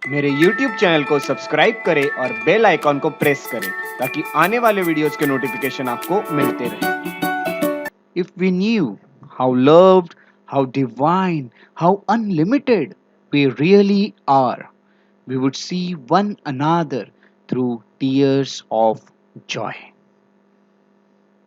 मेरे YouTube channel को subscribe करें और बेल आइकॉन को प्रेस करें ताकि आने वाले वीडियोस के नोटिफिकेशन आपको मिलते रहें। If we knew how loved, how divine, how unlimited we really are, we would see one another through tears of joy.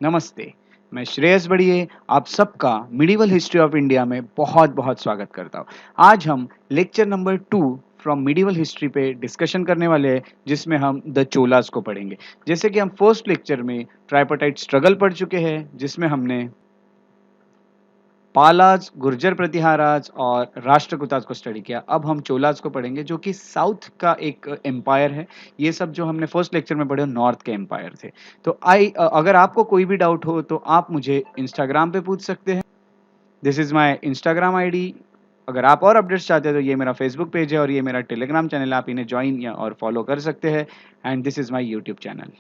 नमस्ते, मैं श्रेयस बड़िए आप सबका मिडिवल हिस्ट्री ऑफ इंडिया में बहुत बहुत स्वागत करता हूँ। आज हम lecture number 2 from medieval history पे डिस्कशन करने वाले हैं, जिसमें हम द चोलास को पढ़ेंगे। जैसे कि हम फर्स्ट लेक्चर में ट्राइपार्टाइट स्ट्रगल पढ़ चुके हैं, जिसमें हमने पालाज, गुर्जर प्रतिहाराज और राष्ट्रकूटाज को स्टडी किया। अब हम चोलाज को पढ़ेंगे, जो कि साउथ का एक एम्पायर है। ये सब जो हमने फर्स्ट लेक्चर में पढ़े नॉर्थ के एम्पायर थे। तो अगर आपको कोई भी डाउट हो तो आप मुझे इंस्टाग्राम पे पूछ सकते हैं। This is my Instagram ID. अगर आप और अपडेट्स चाहते हैं तो ये मेरा फेसबुक पेज है और ये मेरा टेलीग्राम चैनल है, आप इन्हें ज्वाइन या और फॉलो कर सकते हैं। And this is my YouTube channel.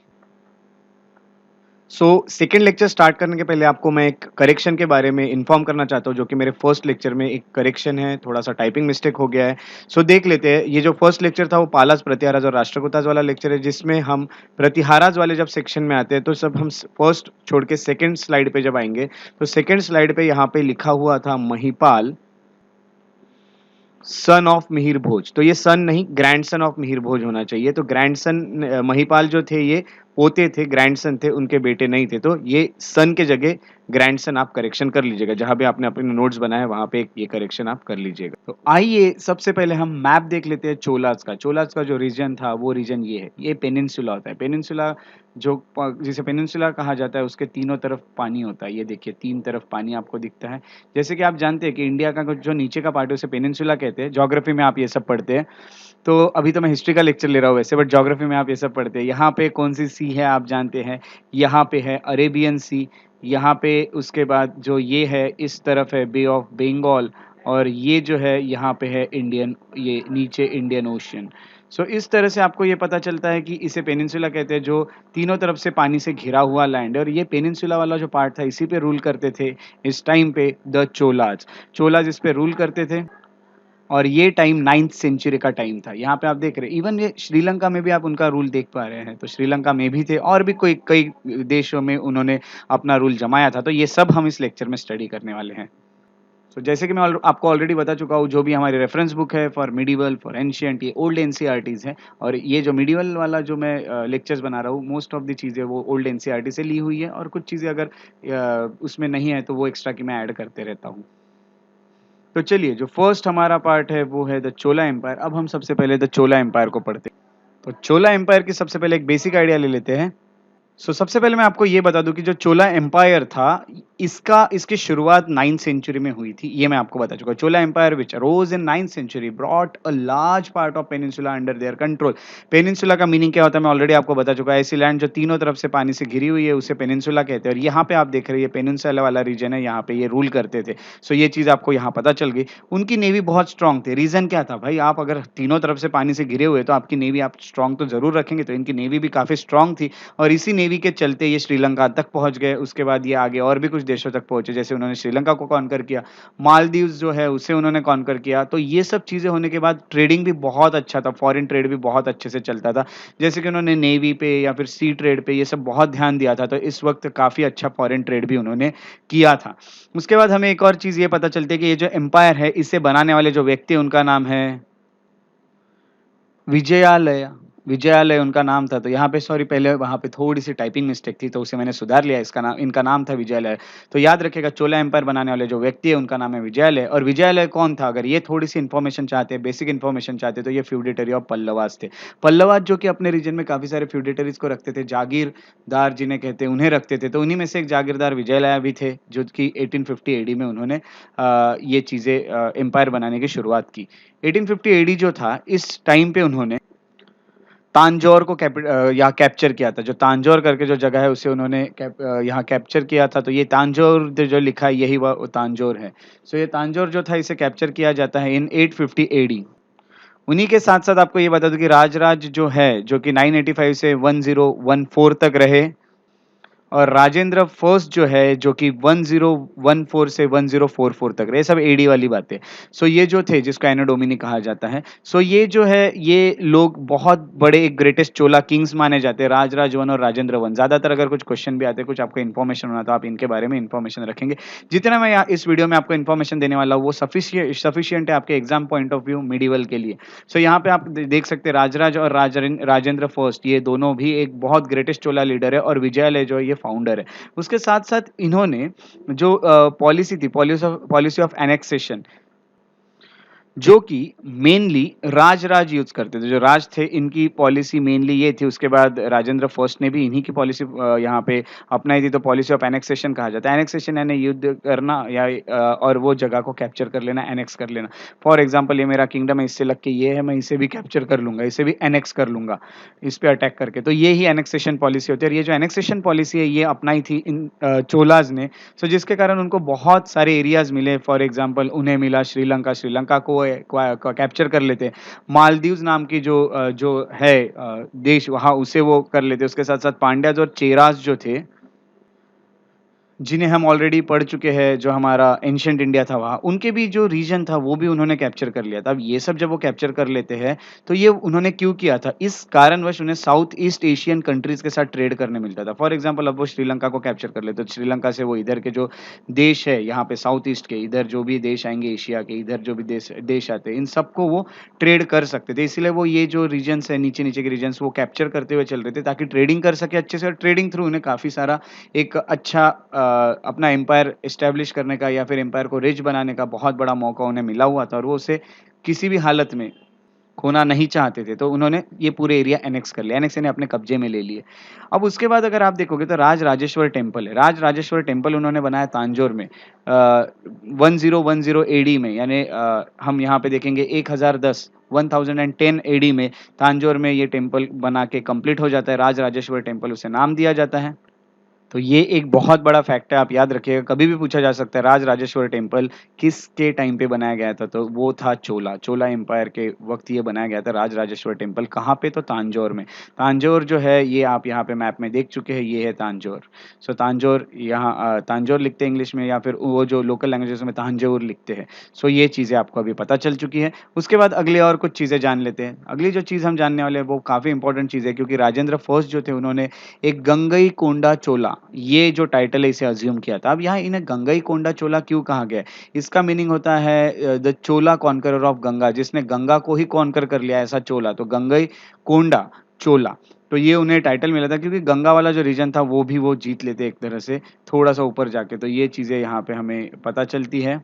Second lecture start करने के पहले आपको मैं एक करेक्शन के बारे में इन्फॉर्म करना चाहता हूँ, जो कि मेरे फर्स्ट लेक्चर में एक करेक्शन है, थोड़ा सा टाइपिंग मिस्टेक हो गया है। देख लेते हैं। ये जो फर्स्ट लेक्चर था वो पालास, प्रतिहाराज और राष्ट्रकूटाज वाला लेक्चर है, जिसमें हम प्रतिहाराज वाले जब सेक्शन में आते हैं तो सब हम फर्स्ट छोड़ के सेकेंड स्लाइड पे जब आएंगे तो सेकेंड स्लाइड पे यहाँ पे लिखा हुआ था महिपाल सन ऑफ मिहिर भोज। तो ये सन नहीं, ग्रैंडसन ऑफ मिहिर भोज होना चाहिए। तो ग्रैंडसन महिपाल जो थे ये पोते थे, ग्रैंडसन थे, उनके बेटे नहीं थे। तो ये सन के जगह ग्रैंडसन आप करेक्शन कर लीजिएगा। जहां पे आपने अपने नोट्स बनाए वहां पे ये करेक्शन आप कर लीजिएगा। तो आइए सबसे पहले हम मैप देख लेते हैं चोलास का। चोलास का जो रीजन था वो रीजन ये है। ये पेनिनसुला होता है। पेनिनसुला जिसे पेनिनसुला कहा जाता है, उसके तीनों तरफ पानी होता है। ये देखिए, तीन तरफ पानी आपको दिखता है। जैसे कि आप जानते हैं कि इंडिया का जो नीचे का पार्ट है उसे पेनिनसुला कहते हैं। ज्योग्राफी में आप ये सब पढ़ते हैं। तो अभी तो मैं हिस्ट्री का लेक्चर ले रहा हूँ वैसे, बट ज्योग्राफी में आप ये सब पढ़ते हैं। यहाँ पे कौन सी सी है आप जानते हैं? यहाँ पे है अरेबियन सी। यहाँ पे उसके बाद जो ये है इस तरफ है बे ऑफ बंगाल, और ये जो है यहाँ पे है इंडियन, ये नीचे इंडियन ओशियन। इस तरह से आपको ये पता चलता है कि इसे पेनिनसुला कहते हैं, जो तीनों तरफ से पानी से घिरा हुआ लैंड है। और ये पेनिनसुला वाला जो पार्ट था, इसी पे रूल करते थे इस टाइम पे द चोलाज। चोलाज इस पे रूल करते थे और ये टाइम 9th सेंचुरी का टाइम था। यहाँ पे आप देख रहे हैं, इवन ये श्रीलंका में भी आप उनका रूल देख पा रहे हैं। तो श्रीलंका में भी थे और भी कोई कई देशों में उन्होंने अपना रूल जमाया था। तो ये सब हम इस लेक्चर में स्टडी करने वाले हैं। जैसे कि मैं आपको ऑलरेडी बता चुका हूँ, जो भी हमारी रेफरेंस बुक है फॉर मिडिवल, फॉर एंशियंट, ये ओल्ड एनसीईआरटीज है। और ये जो मिडिवल वाला जो मैं लेक्चर्स बना रहा हूँ, मोस्ट ऑफ द चीज़ें वो ओल्ड एनसीईआरटी से ली हुई है, और कुछ चीज़ें अगर उसमें नहीं है तो वो एक्स्ट्रा की मैं ऐड करते रहता हूँ। तो चलिए, जो फर्स्ट हमारा पार्ट है वो है द चोला एम्पायर। अब हम सबसे पहले द चोला एम्पायर को पढ़ते हैं। तो चोला एम्पायर की सबसे पहले एक बेसिक आइडिया ले लेते हैं। सबसे पहले मैं आपको ये बता दूं कि जो चोला एम्पायर था, इसकी शुरुआत 9th सेंचुरी में हुई थी। ये मैं आपको बता चुका हूं। Chola empire which arose in 9th century brought a large part of peninsula under their control. Peninsula का मीनिंग क्या होता है मैं ऑलरेडी आपको बता चुका है। ऐसी लैंड जो तीनों तरफ से पानी से घिरी हुई है उसे पेनिनसुला कहते हैं। और यहाँ पे आप देख रहे हैं, पेनिनसुला वाला रीजन है, यहाँ पे ये रूल करते थे। ये चीज आपको यहाँ पता चल गई। उनकी नेवी बहुत स्ट्रांग थी। रीजन क्या था भाई? आप अगर तीनों तरफ से पानी से घिरे हुए तो आपकी नेवी आप स्ट्रांग तो जरूर रखेंगे। तो इनकी नेवी भी काफी स्ट्रांग थी, और इसी नेवी के चलते ये श्रीलंका तक पहुंच गए। उसके बाद ये आगे और भी कुछ देशों तक पहुंचे, जैसे उन्होंने श्रीलंका को कॉन्कर किया, मालदीव्स जो है उसे उन्होंने कॉन्कर किया। तो ये सब चीजें होने के बाद ट्रेडिंग भी बहुत अच्छा था, फॉरेन ट्रेड भी बहुत अच्छे से चलता था। जैसे कि उन्होंने नेवी पे या फिर सी ट्रेड पे ये सब बहुत ध्यान दिया था। तो इस वक्त काफी अच्छा फॉरेन ट्रेड भी उन्होंने किया था। उसके बाद हमें एक और चीज ये पता चलती है कि ये जो एम्पायर है, इसे बनाने वाले जो व्यक्ति उनका नाम है विजयालय। विजयालय उनका नाम था। तो यहाँ पे सॉरी, पहले वहाँ पे थोड़ी सी टाइपिंग मिस्टेक थी, तो उसे मैंने सुधार लिया। इनका नाम था विजयालय। तो याद रखिएगा, चोला एम्पायर बनाने वाले जो व्यक्ति है उनका नाम है विजयालय। और विजयालय कौन था? अगर ये थोड़ी सी इन्फॉर्मेशन चाहते हैं, बेसिक इन्फॉर्मेशन चाहते हैं, तो ये फ्यूडेटरी ऑफ पल्लवास थे। पल्लवास जो कि अपने रीजन में काफी सारे फ्यूडेटरीज को रखते थे, जागीरदार जिन्हें कहते हैं, उन्हें रखते थे। तो उन्हीं में से एक जागीरदार विजयालय भी थे, जो कि 1850 एडी में उन्होंने ये चीजें एम्पायर बनाने की शुरुआत की। 1850 एडी जो था, इस टाइम पे उन्होंने तांजौर को यहाँ कैप्चर किया था। जो तांजौर करके जो जगह है उसे उन्होंने यहाँ कैप्चर किया था। तो ये तांजौर जो लिखा है यही वह तांजौर है। ये तांजौर जो था इसे कैप्चर किया जाता है इन 850 एडी। उन्हीं के साथ साथ आपको ये बता दूं कि राजराज जो है, जो कि 985 से 1014 तक रहे, और राजेंद्र फर्स्ट जो है, जो कि 1014 से 1044 तक रहे, सब एडी वाली बातें। सो ये जो थे, जिसको एनो डोमिनी कहा जाता है, सो ये जो है, ये लोग बहुत बड़े एक ग्रेटेस्ट चोला किंग्स माने जाते हैं, राजराज वन और राजेंद्र वन। ज्यादातर अगर कुछ क्वेश्चन भी आते हैं, कुछ आपको इन्फॉर्मेशन होना, तो आप इनके बारे में इन्फॉर्मेशन रखेंगे। जितना मैं इस वीडियो में आपको इन्फॉर्मेशन देने वाला हूँ, वो सफिशियंट है आपके exam point of view medieval के लिए। सो यहाँ पे आप देख सकते हैं, राजराज और राजेंद्र फर्स्ट, ये दोनों भी एक बहुत ग्रेटेस्ट चोला लीडर है, और विजयालय जो है ये फाउंडर है। उसके साथ साथ इन्होंने जो पॉलिसी थी, पॉलिसी ऑफ एनेक्सेशन, जो कि मेनली राज यूज करते थे, जो राज थे इनकी पॉलिसी मेनली ये थी। उसके बाद राजेंद्र फर्स्ट ने भी इन्हीं की पॉलिसी यहाँ पे अपनाई थी, तो पॉलिसी ऑफ एनेक्सेशन कहा जाता है। एनेक्सेशन यानी युद्ध करना, या और वो जगह को कैप्चर कर लेना, एनेक्स कर लेना। फॉर एग्जाम्पल, ये मेरा किंगडम है, इससे लग के ये है, मैं इसे भी कैप्चर कर लूंगा, इसे भी एनेक्स कर लूंगा, इस पे अटैक करके। तो ये ही एनेक्सेशन पॉलिसी होती है, और ये जो एनेक्सेशन पॉलिसी है, ये अपनाई थी इन चोलाज ने। सो जिसके कारण उनको बहुत सारे एरियाज मिले। फॉर एग्जाम्पल, उन्हें मिला श्रीलंका, श्रीलंका को कैप्चर कर लेते। मालदीव्स नाम की जो है देश, वहाँ उसे वो कर लेते। उसके साथ साथ पांड्याज और चेराज जो थे, जिन्हें हम ऑलरेडी पढ़ चुके हैं, जो हमारा एंशिएंट इंडिया था वहाँ, उनके भी जो रीजन था वो भी उन्होंने कैप्चर कर लिया था। अब ये सब जब वो कैप्चर कर लेते हैं, तो ये उन्होंने क्यों किया था? इस कारणवश उन्हें साउथ ईस्ट एशियन कंट्रीज के साथ ट्रेड करने मिलता था। फॉर एग्जाम्पल, अब वो श्रीलंका को कैप्चर कर लेते, तो श्रीलंका से वो इधर के जो देश है, यहाँ पे साउथ ईस्ट के इधर जो भी देश आएंगे, एशिया के इधर जो भी देश आते हैं, इन सबको वो ट्रेड कर सकते थे। इसलिए वो ये जो रीजन्स है, नीचे नीचे के रीजन्स, वो कैप्चर करते हुए चल रहे थे, ताकि ट्रेडिंग कर सके अच्छे से, और ट्रेडिंग थ्रू उन्हें काफी सारा एक अच्छा अपना एम्पायर एस्टेब्लिश करने का, या फिर एम्पायर को रिच बनाने का बहुत बड़ा मौका उन्हें मिला हुआ था, और वो उसे किसी भी हालत में खोना नहीं चाहते थे। तो उन्होंने ये पूरे एरिया एनेक्स कर लिया, एनेक्स यानी अपने कब्जे में ले लिए। अब उसके बाद अगर आप देखोगे, तो राजराजेश्वर टेम्पल है। राजराजेश्वर टेम्पल उन्होंने बनाया तांजोर में 1010 एडी में, यानी हम यहाँ पे देखेंगे 1010 एडी में तांजोर में ये टेम्पल बना के कंप्लीट हो जाता है। राजराजेश्वर टेम्पल उसे नाम दिया जाता है। तो ये एक बहुत बड़ा फैक्ट है, आप याद रखिएगा, कभी भी पूछा जा सकता है राजराजेश्वर टेम्पल किसके टाइम पे बनाया गया था, तो वो था चोला एम्पायर के वक्त ये बनाया गया था राजराजेश्वर टेम्पल। कहाँ पे? तो तांजोर में। तांजोर जो है, ये आप यहाँ पे मैप में देख चुके हैं, ये है तांजोर। सो तांजोर, यहाँ तांजोर लिखते हैं इंग्लिश में, या फिर वो जो लोकल लैंग्वेजेस में तांजोर लिखते हैं। सो ये चीज़ें आपको अभी पता चल चुकी है। उसके बाद अगले और कुछ चीज़ें जान लेते हैं। अगली जो चीज़ हम जानने वाले हैं, वो काफ़ी इंपॉर्टेंट चीज़ है, क्योंकि राजेंद्र फर्स्ट जो थे, उन्होंने एक गंगई कोंडा चोला, ये जो टाइटल है, इसे अज्यूम किया था। अब यहाँ इन्हें गंगई कोंडा चोला क्यों कहा गया है? इसका मीनिंग होता है the Chola conqueror of Ganga, जिसने गंगा को ही कॉन्कर कर लिया, ऐसा चोला। तो गंगई कोंडा चोला, तो ये उन्हें टाइटल मिला था, क्योंकि गंगा वाला जो रीजन था वो भी वो जीत लेते एक तरह से, थोड़ा सा ऊपर जाके। तो ये चीजें यहाँ पे हमें पता चलती है।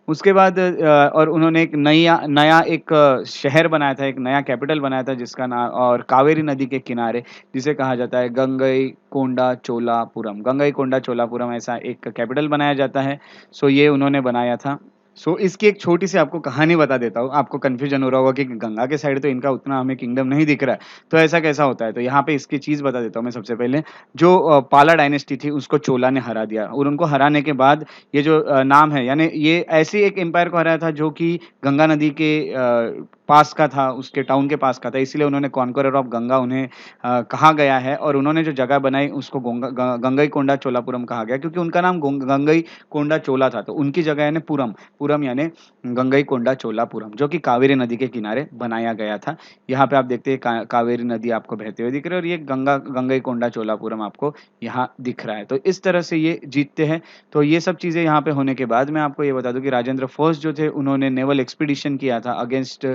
उसके बाद और उन्होंने एक नया नया एक शहर बनाया था, एक नया कैपिटल बनाया था, जिसका नाम, और कावेरी नदी के किनारे, जिसे कहा जाता है गंगई कोंडा चोलापुरम। गंगई कोंडा चोलापुरम, ऐसा एक कैपिटल बनाया जाता है। सो ये उन्होंने बनाया था। सो इसकी एक छोटी सी आपको कहानी बता देता हूँ। आपको कन्फ्यूजन हो रहा होगा कि गंगा के साइड तो इनका उतना हमें किंगडम नहीं दिख रहा है, तो ऐसा कैसा होता है? तो यहाँ पे इसकी चीज़ बता देता हूँ मैं। सबसे पहले जो पाला डायनेस्टी थी, उसको चोला ने हरा दिया, और उनको हराने के बाद ये जो नाम है, यानी ये ऐसे एक एम्पायर को हराया था जो कि गंगा नदी के पास का था, उसके टाउन के पास का था, इसलिए उन्होंने कॉन्करर ऑफ गंगा उन्हें कहा गया है। और उन्होंने जो जगह बनाई, उसको गंगई कोंडा चोलापुरम कहा गया, क्योंकि उनका नाम गंगई कोंडा चोला था। तो उनकी जगह यानी पुरम यानी गंगई कोंडा चोलापुरम, जो कि कावेरी नदी के किनारे बनाया गया था। यहाँ पे आप देखते हैं कावेरी नदी आपको बहते हुए दिख रही है, और ये गंगई कोंडा चोलापुरम आपको यहाँ दिख रहा है। तो इस तरह से ये जीतते हैं। तो ये सब चीज़ें यहाँ पे होने के बाद, मैं आपको ये बता दूं कि राजेंद्र फर्स्ट जो थे, उन्होंने नेवल एक्सपीडिशन किया था against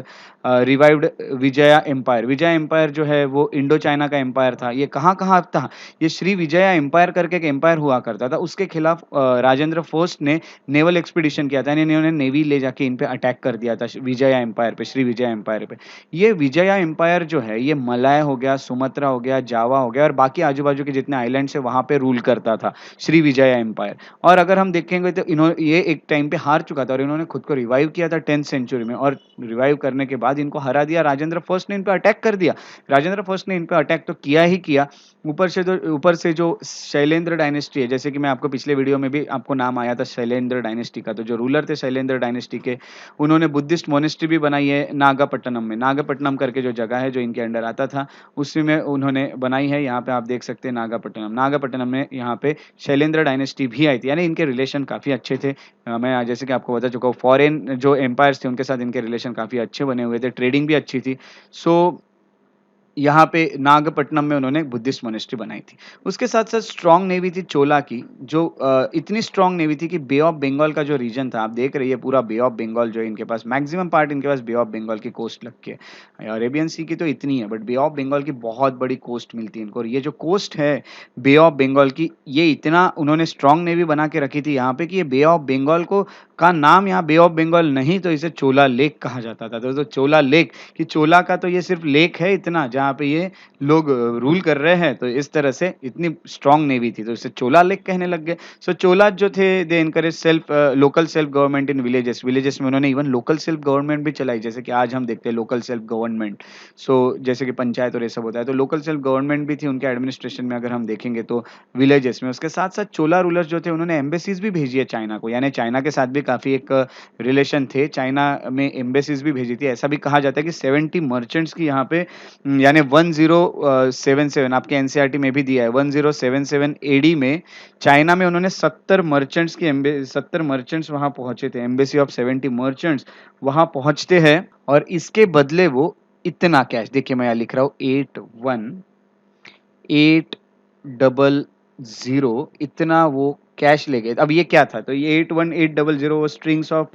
revived Vijaya empire. Vijaya empire जो है, वो इंडो चाइना का एम्पायर था। ये कहाँ कहाँ था? ये श्री विजया एम्पायर करके एक एम्पायर हुआ करता था, उसके खिलाफ राजेंद्र फर्स्ट ने नेवल एक्सपीडिशन किया था, यानी इन्होंने नेवी ले जाके इन पे अटैक कर दिया था, विजया एम्पायर पे, श्री विजया एम्पायर पे। ये विजया एम्पायर जो है, ये मलाय हो गया, सुमात्रा हो गया, जावा हो गया, और बाकी आजू बाजू के जितने आइलैंड्स है, वहां पे रूल करता था श्री विजया एम्पायर। और अगर हम देखेंगे, तो ये एक टाइम पे हार चुका था, और इन्होंने खुद को रिवाइव किया था 10th सेंचुरी में, और रिवाइव करने के बाद इनको हरा दिया। राजेंद्र फर्स्ट ने इन पे अटैक कर दिया। राजेंद्र फर्स्ट ने इन पे अटैक तो किया ही किया, ऊपर से जो शैलेंद्र डायनेस्टी है, जैसे कि मैं आपको पिछले वीडियो में भी आपको नाम आया था शैलेंद्र डायनेस्टी का, तो जो रूलर थे शैलेंद्र डायनेस्टी के। उन्होंने बुद्धिस्ट मोनेस्ट्री भी बनाई है नागापट्टनम में, नागापट्टनम करके जो जगह है जो इनके अंडर आता था, उसी में उन्होंने बनाई है। यहाँ पे आप देख सकते हैं नागापट्टनम, नागापट्टनम में यहाँ पे शैलेंद्र डायनेस्टी भी आई थी, यानी इनके रिलेशन काफ़ी अच्छे थे। मैं जैसे कि आपको बता चुका हूँ, फॉरेन जो एम्पायर्स थे उनके साथ इनके रिलेशन काफ़ी अच्छे बने हुए थे, ट्रेडिंग भी अच्छी थी। सो यहाँ पे नागपट्टनम में उन्होंने बुद्धिस्ट मोनेस्ट्री बनाई थी। उसके साथ-साथ स्ट्रॉन्ग नेवी थी चोला की, जो इतनी स्ट्रॉन्ग नेवी थी कि बे ऑफ बंगाल का जो रीजन था, आप देख रहे हैं पूरा बे ऑफ बंगाल जो है इनके पास, मैक्सिमम पार्ट इनके पास बे ऑफ बंगाल की कोस्ट लग के है। अरेबियन सी की तो इतनी है, बट बे ऑफ बंगाल की बहुत बड़ी कोस्ट मिलती है इनको, और ये जो कोस्ट है बे ऑफ बंगाल की, ये इतना उन्होंने स्ट्रॉन्ग नेवी बना के रखी थी यहाँ पे कि ये बे ऑफ बंगाल को का नाम यहाँ बे ऑफ बंगाल नहीं तो इसे चोला लेक कहा जाता था। तो चोला लेक, कि चोला का तो ये सिर्फ लेक है इतना जहाँ पे ये लोग रूल कर रहे हैं, तो इस तरह से इतनी स्ट्रॉन्ग नेवी थी, तो इसे चोला लेक कहने लग गए। सो चोला जो थे they encourage self local self government in villages, villages में उन्होंने इवन लोकल सेल्फ गवर्नमेंट भी चलाई, जैसे कि आज हम देखते हैं लोकल सेल्फ गवर्नमेंट। सो जैसे कि पंचायत और ये सब होता है, तो लोकल सेल्फ गवर्नमेंट भी थी उनके एडमिनिस्ट्रेशन में अगर हम देखेंगे तो विलेजेस में। उसके साथ साथ चोला रूलर्स जो थे उन्होंने एम्बेसीज भी भेजी है चाइना को, यानी चाइना के साथ भी काफी एक रिलेशन थे, चाइना में एम्बेसीज भी भेजी थी। ऐसा भी कहा जाता है कि 70 मर्चेंट्स की यहाँ पे यानी 1077 आपके एनसीईआरटी में भी दिया है, 1077 एडी में चाइना में उन्होंने 70 मर्चेंट्स की 70 मर्चेंट्स वहां पहुंचे थे, एम्बेसी ऑफ 70 मर्चेंट्स वहां पहुंचते हैं, और इसके बदले वो इतना कैश, देखिए मैं यहाँ लिख रहा हूँ 81800 इतना वो कैश ले गए। अब ये क्या था, तो ये 81800 वो स्ट्रिंग्स ऑफ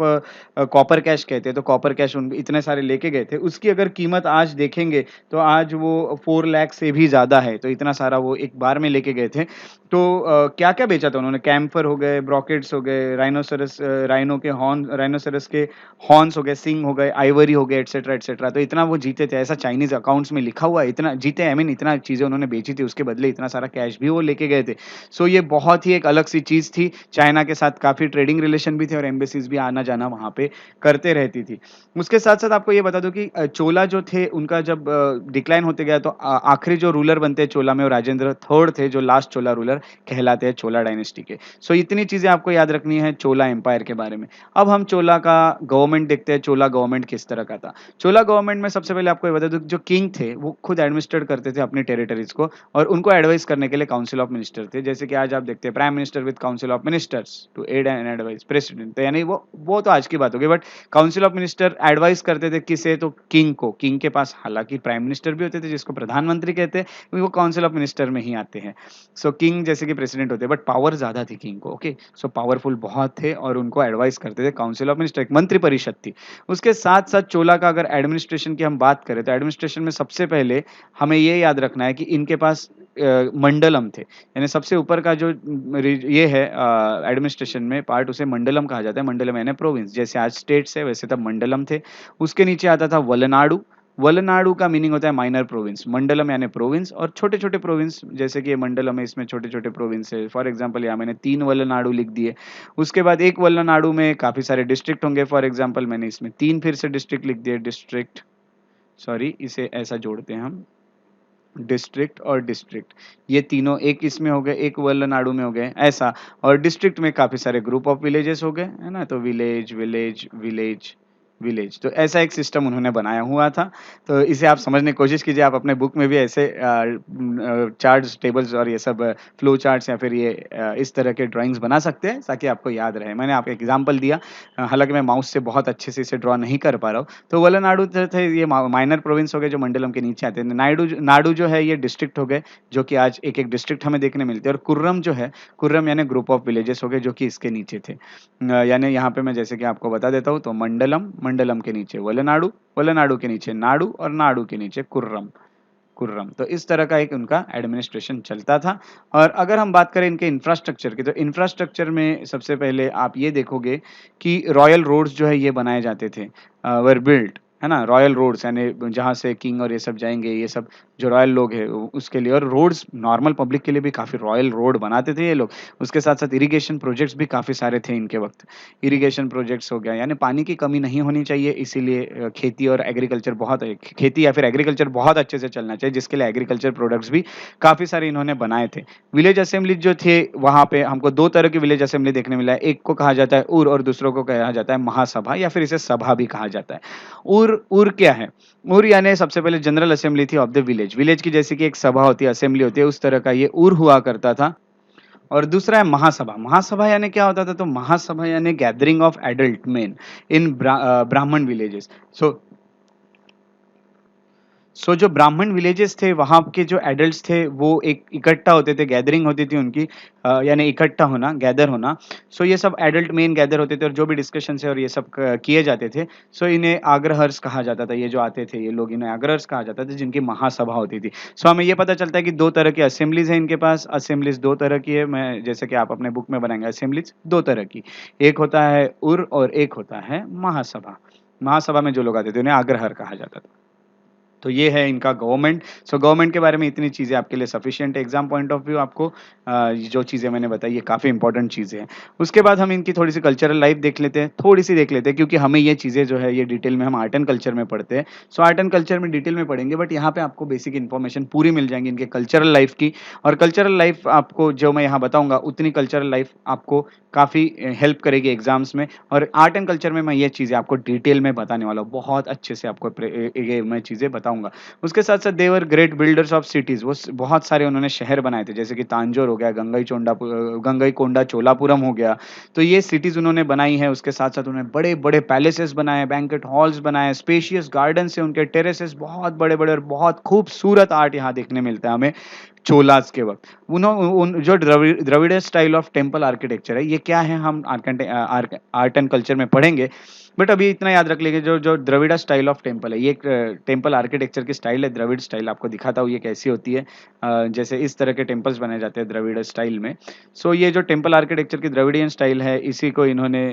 कॉपर कैश कहते हैं, तो कॉपर कैश उन इतने सारे लेके गए थे। उसकी अगर कीमत आज देखेंगे तो आज वो 4 लाख से भी ज़्यादा है, तो इतना सारा वो एक बार में लेके गए थे। तो क्या-क्या बेचा था उन्होंने, कैम्फर हो गए, ब्रोकेट्स हो गए, राइनोसेरस राइनो के हॉर्न, राइनोसेरस के हॉर्न्स हो गए, सिंग हो गए, आइवरी हो गए, एटसेट्रा एटसेट्रा। तो इतना वो जीते थे, ऐसा चाइनीज़ अकाउंट्स में लिखा हुआ है, इतना जीते, आई मीन इतना चीज़ें उन्होंने बेची थी, उसके बदले इतना सारा कैश भी वो लेके गए थे। सो ये बहुत ही एक अलग सी चीज़ थी, चाइना के साथ काफ़ी ट्रेडिंग रिलेशन भी थे और एम्बेसीज भी आना-जाना वहाँ पे करते रहती थी। उसके साथ-साथ आपको ये बता दूँ कि चोला जो थे उनका जब डिक्लाइन होते गया, तो आखिरी जो रूलर बनते हैं चोला में वो राजेंद्र थर्ड थे, जो लास्ट चोला रूलर कहलाते हैं चोला डायनेस्टी के। सो इतनी चीज़ें आपको याद रखनी है चोला एम्पायर के बारे में। अब हम चोला का गवर्नमेंट देखते हैं, चोला गवर्नमेंट किस तरह का था। चोला गवर्नमेंट में सबसे पहले आपको ये बता दूँ जो किंग थे वो खुद एडमिनिस्ट्रेट करते थे अपनी टेरिटरीज़ को, और उनको एडवाइस करने के लिए काउंसिल ऑफ मिनिस्टर थे। जैसे कि आज आप देखते हैं prime minister with council of ministers to aid and advise president, तो यानी वो तो आज की बात हो गई, but council of minister advise करते थे किसे, तो किंग को। किंग के पास हालांकि प्राइम मिनिस्टर भी होते थे जिसको प्रधानमंत्री कहते हैं, क्योंकि वो काउंसिल ऑफ मिनिस्टर में ही आते हैं। सो किंग जैसे कि प्रेसिडेंट होते हैं, बट पावर ज्यादा थी किंग को। ओके, सो पावरफुल बहुत थे और उनको एडवाइस करते थे काउंसिल ऑफ मिनिस्टर, एक मंत्री परिषद थी। उसके साथ साथ चोला का अगर एडमिनिस्ट्रेशन की हम बात करें, तो एडमिनिस्ट्रेशन में सबसे पहले हमें ये याद रखना है कि इनके पास मंडलम थे, यानी सबसे ऊपर का जो ये है एडमिनिस्ट्रेशन में पार्ट, उसे मंडलम कहा जाता है। मंडलम यानी प्रोविंस, जैसे आज स्टेट्स है वैसे तब मंडलम थे। उसके नीचे आता था वलनाडु। वलनाडु का मीनिंग होता है माइनर प्रोविंस, मंडलम यानी प्रोविंस, और छोटे छोटे प्रोविंस, जैसे कि ये मंडलम है इसमें छोटे छोटे प्रोविंस है। फॉर एग्जांपल यहाँ मैंने 3 वलनाडु लिख दिए। उसके बाद एक वलनाडु में काफी सारे डिस्ट्रिक्ट होंगे, फॉर एग्जांपल मैंने इसमें 3 फिर से डिस्ट्रिक्ट लिख दिए, डिस्ट्रिक्ट, सॉरी इसे ऐसा जोड़ते हैं हम, डिस्ट्रिक्ट और डिस्ट्रिक्ट, ये तीनों एक इसमें हो गए, एक वलनाडु में हो गए ऐसा। और डिस्ट्रिक्ट में काफी सारे ग्रुप ऑफ विलेजेस हो गए, है ना, तो विलेज विलेज विलेज विलेज, तो ऐसा एक सिस्टम उन्होंने बनाया हुआ था। तो इसे आप समझने की कोशिश कीजिए, आप अपने बुक में भी ऐसे चार्ट्स टेबल्स और ये सब फ्लो चार्ट्स या फिर ये इस तरह के ड्राइंग्स बना सकते हैं ताकि आपको याद रहे। मैंने आपको एग्जांपल दिया, हालांकि मैं माउस से बहुत अच्छे से इसे ड्रॉ नहीं कर पा रहा हूँ। तो वलनाडु जो थे ये माइनर प्रोविंस हो गए जो मंडलम के नीचे आते हैं। नाडु जो है ये डिस्ट्रिक्ट हो गए, जो कि आज एक एक डिस्ट्रिक्ट हमें देखने मिलते हैं। और कुर्रम जो है, कुर्रम यानी ग्रुप ऑफ विलेजेस हो गए जो कि इसके नीचे थे। यानी यहाँ पे मैं जैसे कि आपको बता देता हूँ, तो मंडलम, मंडलम के नीचे वलनाडु, वलनाडु के नीचे नाडु और नाडु के नीचे कुर्रम, कुर्रम। तो इस तरह का एक उनका एडमिनिस्ट्रेशन चलता था। और अगर हम बात करें इनके इंफ्रास्ट्रक्चर की, तो इंफ्रास्ट्रक्चर में सबसे पहले आप ये देखोगे कि रॉयल रोड्स जो है ये बनाए जाते थे, वर बिल्ट, है ना? रॉयल रोड्स यानी जहाँ से किंग और ये सब जाएँगे, ये सब जो रॉयल लोग हैं उसके लिए, और रोड्स नॉर्मल पब्लिक के लिए भी काफ़ी रॉयल रोड बनाते थे ये लोग। उसके साथ-साथ इरिगेशन प्रोजेक्ट्स भी काफ़ी सारे थे इनके वक़्त। इरिगेशन प्रोजेक्ट्स हो गया, यानी पानी की कमी नहीं होनी चाहिए, इसीलिए खेती और एग्रीकल्चर बहुत खेती या फिर एग्रीकल्चर बहुत अच्छे से चलना चाहिए, जिसके लिए एग्रीकल्चर प्रोडक्ट्स भी काफ़ी सारे इन्होंने बनाए थे। विलेज असेंबलीज़ जो थे, वहाँ पे हमको 2 तरह की विलेज असेंबली देखने मिला है। एक को कहा जाता है उर और दूसरों को कहा जाता है महासभा या फिर इसे सभा भी कहा जाता है। उर उर क्या है? उर यानी सबसे पहले जनरल असेंबली थी ऑफ द विलेज। विलेज की जैसे कि एक सभा होती है, असेंबली होती है, उस तरह का ये उर हुआ करता था। और दूसरा है महासभा। महासभा यानी क्या होता था? तो महासभा यानी गैदरिंग ऑफ एडल्ट मेन इन ब्राह्मण विलेजेस। सो जो ब्राह्मण विलेजेस थे, वहाँ के जो एडल्ट्स थे, वो एक इकट्ठा होते थे, गैदरिंग होती थी उनकी, यानी इकट्ठा होना, गैदर होना। सो ये सब एडल्ट मेन गैदर होते थे और जो भी डिस्कशंस है और ये सब किए जाते थे। सो इन्हें आग्रहर्स कहा जाता था। ये जो आते थे ये लोग, इन्हें आग्रहर्स कहा जाता था, जिनकी महासभा होती थी। सो हमें ये पता चलता है कि 2 तरह की असेंबलीज हैं इनके पास। असेंबलीज 2 तरह की है, मैं जैसे कि आप अपने बुक में बनाएंगे, असेंबलीज 2 तरह की। एक होता है उर और एक होता है महासभा। महासभा में जो लोग आते थे उन्हें आग्रहर कहा जाता था। तो ये है इनका गवर्नमेंट। सो गवर्नमेंट के बारे में इतनी चीज़ें आपके लिए सफिशिएंट है। एग्ज़ाम पॉइंट ऑफ व्यू आपको जो चीज़ें मैंने बताई ये काफ़ी इंपॉर्टेंट चीज़ें हैं। उसके बाद हम इनकी थोड़ी-सी कल्चरल लाइफ़ देख लेते हैं, थोड़ी-सी देख लेते हैं, क्योंकि हमें ये चीज़ें जो है ये डिटेल में हम आर्ट एंड कल्चर में पढ़ते हैं। सो आर्ट एंड कल्चर में डिटेल में पढ़ेंगे, बट यहाँ पे आपको बेसिक इन्फॉर्मेशन पूरी मिल जाएँगी इनके कल्चरल लाइफ़ की। और कल्चरल लाइफ़ आपको जो मैं यहाँ बताऊँगा, उतनी कल्चरल लाइफ़ आपको काफ़ी हेल्प करेगी एग्ज़ाम्स में। और आर्ट एंड कल्चर में मैं ये चीज़ें आपको डिटेल में बताने वाला हूँ। बहुत अच्छे से आपको ये मैं चीज़ें बताऊँगा। उसके साथ-साथ they were great builders of cities. वो स बहुत सारे उन्होंने शहर बनाए थे, जैसे कि तांजोर हो गया, गंगईकोंडा चोलापुरम हो गया। तो ये सिटीज़ उन्होंने बनाई हैं। उसके साथ-साथ उन्होंने बड़े-बड़े पैलेसेस बनाए, बैंक्वेट हॉल्स बनाए, स्पेशियस गार्डन्स हैं उनके, टेरेसेस बहुत बड़े-बड़े और बहुत खूबसूरत आर्ट यहाँ देखने मिलता है हमें चोलास के वक़्त। उन जो Dravida style of temple architecture है, ये क्या है हम आर्ट एंड कल्चर में पढ़ेंगे। बट अभी इतना याद रख लेंगे, जो जो द्रविड़ स्टाइल ऑफ टेम्पल है, ये एक टेम्पल आर्किटेक्चर की स्टाइल है, द्रविड़ स्टाइल। आपको दिखाता हूँ ये कैसी होती है। जैसे इस तरह के टेम्पल्स बनाए जाते हैं द्रविड़ स्टाइल में। सो ये जो टेम्पल आर्किटेक्चर की द्रविडियन स्टाइल है, इसी को इन्होंने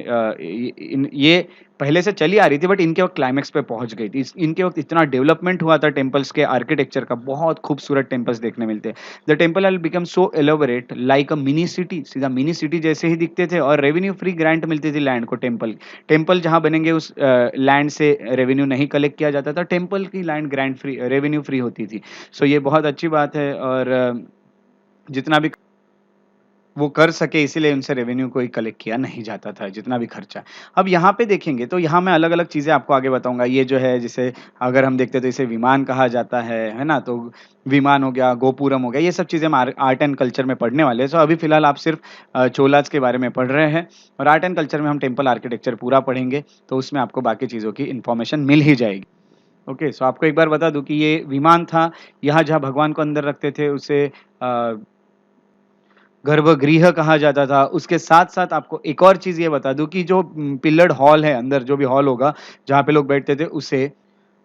ये पहले से चली आ रही थी, बट इनके वक़्त क्लाइमेक्स पे पहुँच गई थी। इनके वक़्त इतना डेवलपमेंट हुआ था टेम्पल्स के आर्किटेक्चर का, बहुत खूबसूरत टेम्पल्स देखने मिलते हैं। The temple have become so elaborate like a mini city, सीधा मिनी सिटी जैसे ही दिखते थे। और रेवेन्यू फ्री ग्रांट मिलती थी लैंड को। टेम्पल जहाँ बनेंगे उस लैंड से रेवेन्यू नहीं कलेक्ट किया जाता था। टेम्पल की land grant free, revenue free होती थी। सो ये बहुत अच्छी बात है। और जितना भी वो कर सके, इसीलिए उनसे रेवेन्यू कोई कलेक्ट किया नहीं जाता था, जितना भी खर्चा। अब यहाँ पे देखेंगे तो यहाँ मैं अलग-अलग चीज़ें आपको आगे बताऊँगा। ये जो है, जिसे अगर हम देखते हैं तो इसे विमान कहा जाता है ना? तो विमान हो गया, गोपुरम हो गया, ये सब चीज़ें हम आर्ट एंड कल्चर में पढ़ने वाले हैं। सो अभी फ़िलहाल आप सिर्फ़ चोलाज़ के बारे में पढ़ रहे हैं, और आर्ट एंड कल्चर में हम टेम्पल आर्किटेक्चर पूरा पढ़ेंगे, तो उसमें आपको बाकी चीज़ों की इन्फॉर्मेशन मिल ही जाएगी। ओके, सो आपको एक बार बता दूँ कि ये विमान था, यहाँ जहाँ भगवान को अंदर रखते थे उसे अ गर्भगृह कहा जाता था। उसके साथ-साथ आपको एक और चीज़ ये बता दूँ कि जो पिल्लर्ड हॉल है, अंदर जो भी हॉल होगा, जहाँ पे लोग बैठते थे, उसे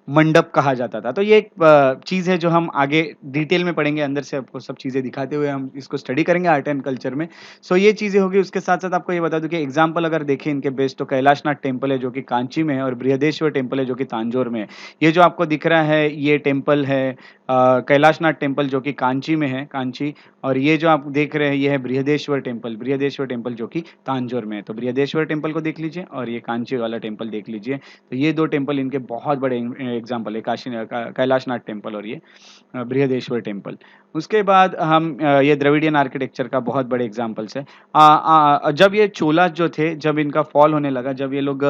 मंडप कहा जाता था। तो ये एक चीज़ है जो हम आगे डिटेल में पढ़ेंगे, अंदर से आपको सब चीज़ें दिखाते हुए हम इसको स्टडी करेंगे आर्ट एंड कल्चर में। सो ये चीज़ें होगी। उसके साथ-साथ आपको ये बता दूँ कि एग्ज़ाम्पल अगर देखें इनके बेस्ट, तो कैलाशनाथ टेम्पल है जो कि कांची में है, और बृहदेश्वर टेम्पल है जो कि तांजोर में है। ये जो आपको दिख रहा है ये टेम्पल है कैलाशनाथ टेम्पल जो कि कांची में है, कांची। और ये जो आप देख रहे हैं ये है बृहदेश्वर टेम्पल जो कि तांजोर में है। तो बृहदेश्वर टेम्पल को देख लीजिए और ये कांची वाला टेम्पल देख लीजिए। तो ये 2 टेम्पल इनके बहुत बड़े एग्ज़ाम्पल है, कैलाशनाथ टेम्पल और ये बृहदेश्वर टेम्पल। उसके बाद हम ये द्रविडियन आर्किटेक्चर का बहुत बड़े एग्ज़ाम्पल्स है। जब ये चोलास जो थे, जब इनका फॉल होने लगा, जब ये लोग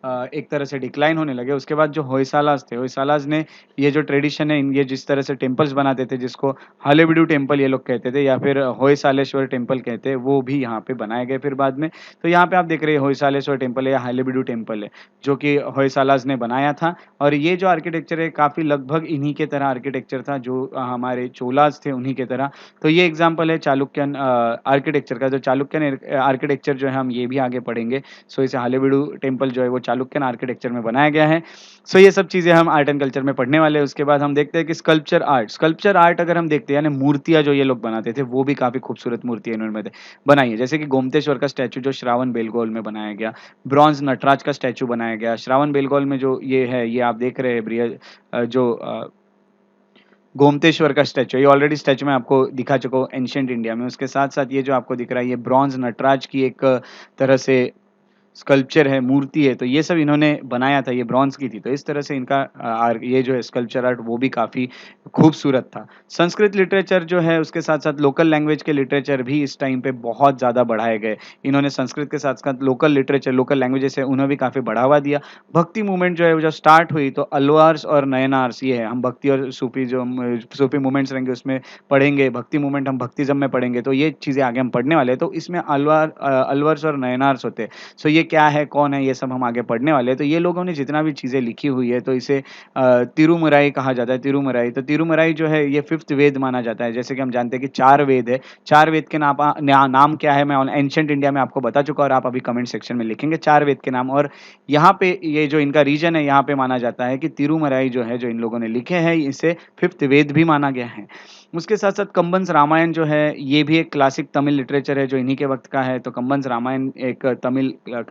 एक तरह से डिक्लाइन होने लगे, उसके बाद जो होयसालास थे, होयसालास ने ये जो ट्रेडिशन है, ये जिस तरह से टेम्पल्स बनाते थे, जिसको हलेबीडु टेम्पल ये लोग कहते थे या फिर होयसालेश्वर टेम्पल कहते हैं, वो भी यहाँ पे बनाए गए फिर बाद में। तो यहाँ पे आप देख रहे हैं होयसालेश्वर टेम्पल है या हलेबीडु टेम्पल है, जो कि होयसालास ने बनाया था। और ये जो आर्किटेक्चर है काफ़ी लगभग इन्हीं के तरह आर्किटेक्चर था, जो हमारे चोलास थे उन्हीं के तरह। तो ये एग्ज़ाम्पल है चालुक्यन आर्किटेक्चर का। जो चालुक्यन आर्किटेक्चर जो है हम ये भी आगे पढ़ेंगे। सो इसे हलेबीडु टेम्पल जो है वो चालुक्यन आर्किटेक्चर में बनाया गया है। सो ये सब चीज़ें हम आर्ट एंड कल्चर में पढ़ने वाले हैं। उसके बाद हम देखते हैं कि स्कल्पचर आर्ट अगर हम देखते हैं यानी मूर्तियाँ जो ये लोग बनाते थे, वो भी काफ़ी खूबसूरत मूर्तियाँ इन्होंने बनाई है। जैसे कि गोमतेश्वर का स्टैच्यू जो श्रावण बेलगोल में बनाया गया, ब्रॉन्ज़ नटराज का स्टैच्यू बनाया गया। श्रावण बेलगोल में जो ये है, ये आप देख रहे हैं गोमतेश्वर का स्टैच्यू, ये ऑलरेडी स्टैच्यू मैं आपको दिखा चुका हूँ एंशिएंट इंडिया में। उसके साथ-साथ ये जो आपको दिख रहा है, ये ब्रॉन्ज़ नटराज की एक तरह से स्कल्पचर है, मूर्ति है, तो ये सब इन्होंने बनाया था, ये ब्रॉन्ज़ की थी। तो इस तरह से इनका ये जो है स्कल्पचर आर्ट वो भी काफ़ी खूबसूरत था। संस्कृत लिटरेचर जो है उसके साथ-साथ लोकल लैंग्वेज के लिटरेचर भी इस टाइम पे बहुत ज़्यादा बढ़ाए गए। इन्होंने संस्कृत के साथ-साथ लोकल लिटरेचर, लोकल लैंग्वेजेस है, उन्हें भी काफ़ी बढ़ावा दिया। भक्ति मूवमेंट जो है वो जब स्टार्ट हुई तो अल्वार्स और नयनार्स ये है, हम भक्ति और सूफ़ी मूवमेंट्स रहेंगे उसमें पढ़ेंगे, भक्ति मूवमेंट हम भक्तिज़्म में पढ़ेंगे, तो ये चीज़ें आगे हम पढ़ने वाले हैं। तो इसमें अल्वर्स और नयनार्स होते हैं। सो ये क्या है, कौन है, ये सब हम आगे पढ़ने वाले हैं। तो ये लोगों ने जितना भी चीज़ें लिखी हुई है तो इसे तिरुमराई कहा जाता है, तिरुमराई। तो तिरुमराई जो है ये 5th वेद माना जाता है। जैसे कि हम जानते हैं कि 4 वेद है, 4 वेद के नाम क्या है मैं एंशिएंट इंडिया में आपको बता चुका और आप अभी कमेंट सेक्शन में लिखेंगे 4 वेद के नाम। और यहाँ पे ये जो इनका रीजन है, यहाँ पे माना जाता है कि तिरुमराई जो है, जो इन लोगों ने लिखे हैं, इसे 5th वेद भी माना गया है। उसके साथ-साथ कंबन्स रामायण जो है, ये भी एक क्लासिक तमिल लिटरेचर है जो इन्हीं के वक़्त का है। तो कंबन्स रामायण एक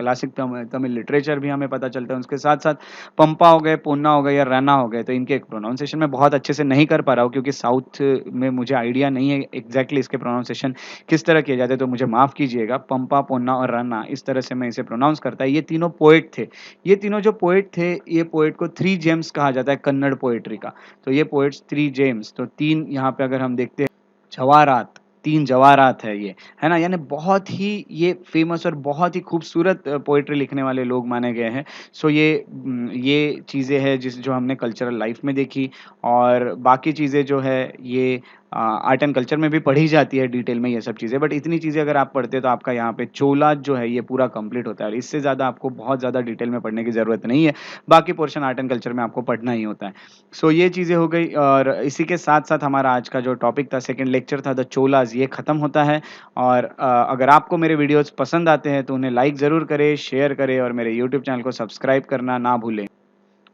क्लासिक तमिल लिटरेचर भी हमें पता चलता है। उसके साथ-साथ पंपा हो गए, पोन्ना हो गए या रन्ना हो गए, तो इनके प्रोनाउंसिएशन मैं बहुत अच्छे से नहीं कर पा रहा हूँ क्योंकि साउथ में मुझे आइडिया नहीं है एग्ज़ैक्टली इसके प्रोनाउंसिएशन किस तरह किए जाते हैं, तो मुझे माफ़ कीजिएगा। पंपा, पोन्ना और रन्ना इस तरह से मैं इसे प्रोनाउंस करता है। ये तीनों पोएट थे। ये तीनों जो पोएट थे, ये पोएट को 3 जेम्स कहा जाता है कन्नड़ पोएट्री का। तो ये पोएट्स 3 जेम्स, तो 3 यहाँ पे अगर हम देखते हैं जवाहरात, 3 जवाहरात है ये, है ना? यानी बहुत ही ये फ़ेमस और बहुत ही खूबसूरत पोएट्री लिखने वाले लोग माने गए हैं। सो ये चीज़ें हैं जो हमने कल्चरल लाइफ़ में देखी और बाकी चीज़ें जो है ये आर्ट एंड कल्चर में भी पढ़ी जाती है डिटेल में ये सब चीज़ें। बट इतनी चीज़ें अगर आप पढ़ते हैं तो आपका यहाँ पे चोला जो है ये पूरा कंप्लीट होता है और इससे ज़्यादा आपको बहुत ज़्यादा डिटेल में पढ़ने की ज़रूरत नहीं है। बाकी पोर्शन आर्ट एंड कल्चर में आपको पढ़ना ही होता है। सो ये चीज़ें हो गई और इसी के साथ-साथ हमारा आज का जो टॉपिक था, सेकंड लेक्चर था द चोलाज़, ये खत्म होता है। और अगर आपको मेरे वीडियोज़ पसंद आते हैं तो उन्हें लाइक ज़रूर करें, शेयर करें और मेरे यूट्यूब चैनल को सब्सक्राइब करना ना भूलें।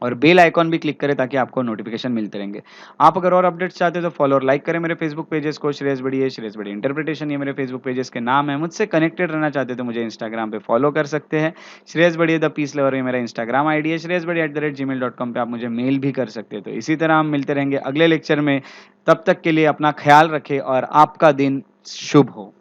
और बेल आइकॉन भी क्लिक करें ताकि आपको नोटिफ़िकेशन मिलते रहेंगे। आप अगर और अपडेट्स चाहते हैं तो फॉलो और लाइक करें मेरे फेसबुक पेजेस को, श्रेयस बड़िए, श्रेयस बड़िए इंटरप्रिटेशन, ये मेरे फेसबुक पेजेस के नाम है। मुझसे कनेक्टेड रहना चाहते हैं तो मुझे इंस्टाग्राम पे फॉलो कर सकते हैं। श्रेयस बड़िए द पीस लवर, ये मेरा इंस्टाग्राम आईडी है। श्रेयस बड़िए @gmail.com पे आप मुझे मेल भी कर सकते हैं। तो इसी तरह हम मिलते रहेंगे अगले लेक्चर में। तब तक के लिए अपना ख़्याल रखें और आपका दिन शुभ हो।